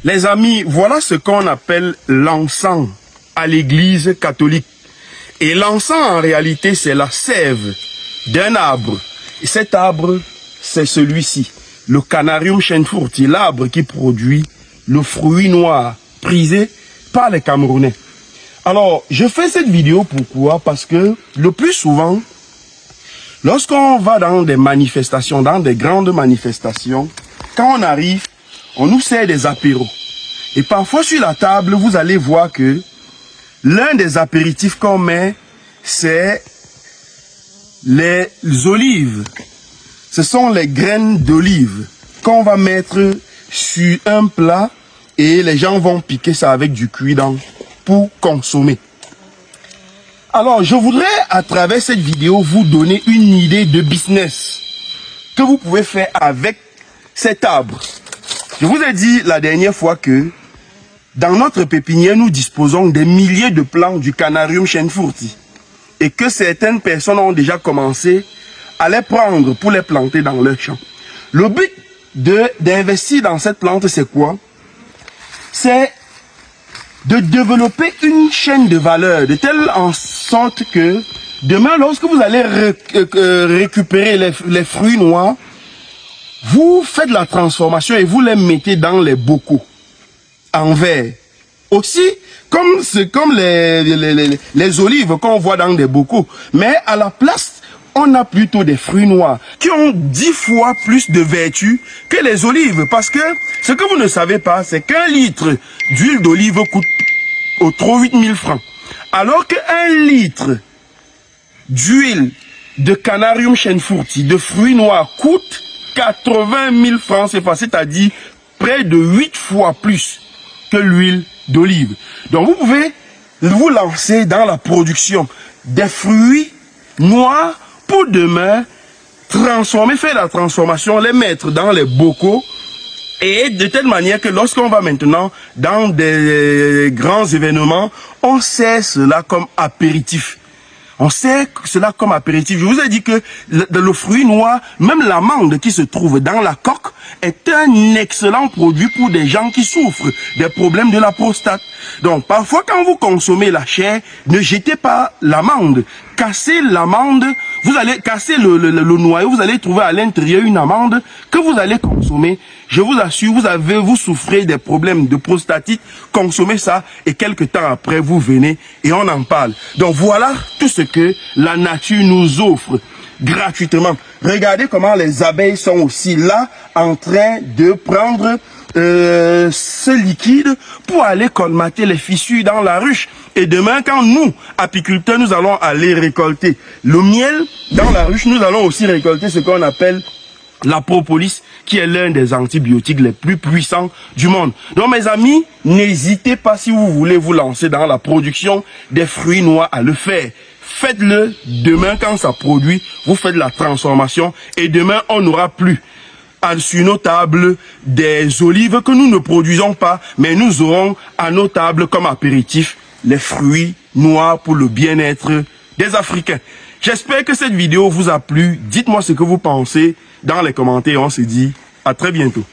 Les amis, voilà ce qu'on appelle l'encens à l'église catholique. Et l'encens, en réalité, c'est la sève d'un arbre. Et cet arbre, c'est celui-ci, le Canarium shenfurti, l'arbre qui produit le fruit noir prisé par les Camerounais. Alors, je fais cette vidéo pourquoi? Parce que le plus souvent, lorsqu'on va dans des manifestations, dans des grandes manifestations, quand on arrive, on nous sert des apéros. Et parfois sur la table, vous allez voir que l'un des apéritifs qu'on met, c'est les olives. Ce sont les graines d'olive qu'on va mettre sur un plat et les gens vont piquer ça avec du cuit-dent pour consommer. Alors, je voudrais à travers cette vidéo vous donner une idée de business que vous pouvez faire avec cet arbre. Je vous ai dit la dernière fois que dans notre pépinière, nous disposons des milliers de plants du Canarium shenfurti et que certaines personnes ont déjà commencé à les prendre pour les planter dans leur champ. Le but d'investir dans cette plante, c'est quoi? C'est de développer une chaîne de valeur de telle en sorte que demain, lorsque vous allez récupérer les fruits noirs, vous faites la transformation et vous les mettez dans les bocaux en verre. Aussi, comme les olives qu'on voit dans des bocaux. Mais à la place, on a plutôt des fruits noirs qui ont 10 fois plus de vertu que les olives. Parce que ce que vous ne savez pas, c'est qu'un litre d'huile d'olive coûte au trop 8000 francs. Alors qu'un litre d'huile de Canarium shenfurti, de fruits noirs, coûte 80 000 francs, c'est-à-dire près de 8 fois plus que l'huile d'olive. Donc vous pouvez vous lancer dans la production des fruits noirs pour demain transformer, faire la transformation, les mettre dans les bocaux et de telle manière que lorsqu'on va maintenant dans des grands événements, on sert cela comme apéritif. On sert cela comme apéritif. Je vous ai dit que le fruit noir, même l'amande qui se trouve dans la coque, est un excellent produit pour des gens qui souffrent des problèmes de la prostate. Donc, parfois, quand vous consommez la chair, ne jetez pas l'amande. Cassez l'amande, vous allez casser le noyau, vous allez trouver à l'intérieur une amande que vous allez consommer. Je vous assure, vous souffrez des problèmes de prostatite, consommez ça et quelques temps après, vous venez et on en parle. Donc, voilà tout ce que la nature nous offre gratuitement. Regardez comment les abeilles sont aussi là en train de prendre ce liquide pour aller colmater les fissures dans la ruche. Et demain, quand nous, apiculteurs, nous allons aller récolter le miel dans la ruche, nous allons aussi récolter ce qu'on appelle la propolis, qui est l'un des antibiotiques les plus puissants du monde. Donc mes amis, n'hésitez pas si vous voulez vous lancer dans la production des fruits noirs à le faire. Faites-le demain quand ça produit, vous faites la transformation et demain on n'aura plus sur nos tables des olives que nous ne produisons pas, mais nous aurons à nos tables comme apéritif les fruits noirs pour le bien-être des Africains. J'espère que cette vidéo vous a plu. Dites-moi ce que vous pensez dans les commentaires. On se dit à très bientôt.